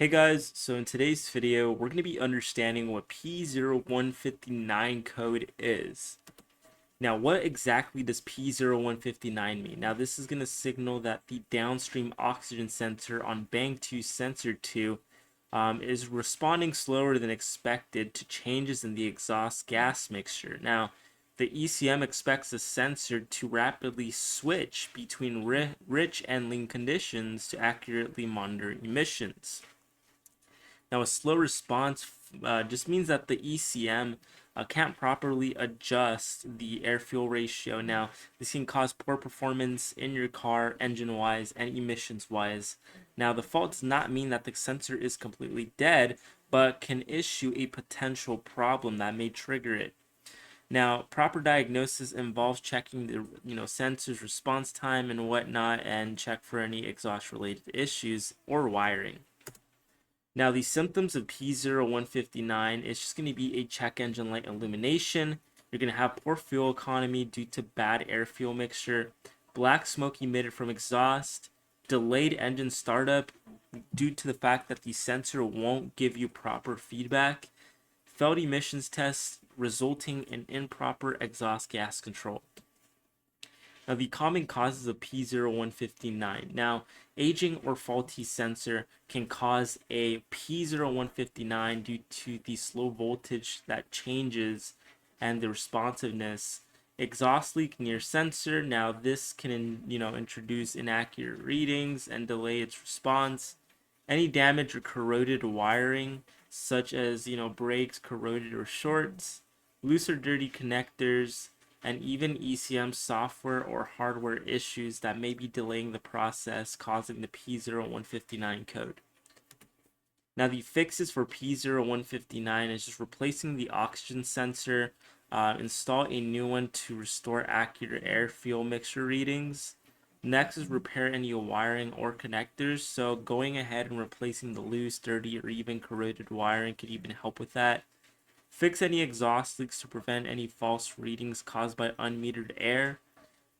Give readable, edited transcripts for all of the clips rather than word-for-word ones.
Hey guys, so in today's video, we're going to be understanding what P0159 code is. Now, what exactly does P0159 mean? Now, this is going to signal that the downstream oxygen sensor on bank 2 sensor 2 is responding slower than expected to changes in the exhaust gas mixture. Now, the ECM expects the sensor to rapidly switch between rich and lean conditions to accurately monitor emissions. Now, a slow response just means that the ECM can't properly adjust the air-fuel ratio. Now, this can cause poor performance in your car, engine-wise and emissions-wise. Now, the fault does not mean that the sensor is completely dead, but can issue a potential problem that may trigger it. Now, proper diagnosis involves checking the sensor's response time and whatnot, and check for any exhaust-related issues or wiring. Now, the symptoms of P0159 is just going to be a check engine light illumination. You're going to have poor fuel economy due to bad air-fuel mixture, black smoke emitted from exhaust, delayed engine startup due to the fact that the sensor won't give you proper feedback, failed emissions tests resulting in improper exhaust gas control. Now, the common causes of P0159. Now, aging or faulty sensor can cause a P0159 due to the slow voltage that changes and the responsiveness. Exhaust leak near sensor. Now, this can, introduce inaccurate readings and delay its response. Any damage or corroded wiring, such as, brakes corroded or shorts, loose or dirty connectors, and even ECM software or hardware issues that may be delaying the process, causing the P0159 code. Now, the fixes for P0159 is just replacing the oxygen sensor, install a new one to restore accurate air-fuel mixture readings. Next is repair any wiring or connectors. So going ahead and replacing the loose, dirty, or even corroded wiring could even help with that. Fix any exhaust leaks to prevent any false readings caused by unmetered air.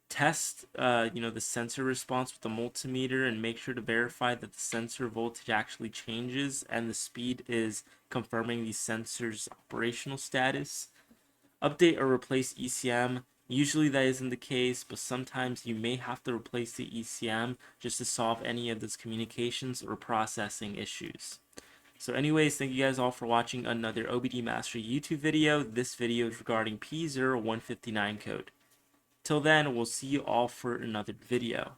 Test, the sensor response with the multimeter and make sure to verify that the sensor voltage actually changes and the speed is confirming the sensor's operational status. Update or replace ECM. Usually that isn't the case, but sometimes you may have to replace the ECM just to solve any of those communications or processing issues. So anyways, thank you guys all for watching another OBD Mastery YouTube video. This video is regarding P0159 code. Till then, we'll see you all for another video.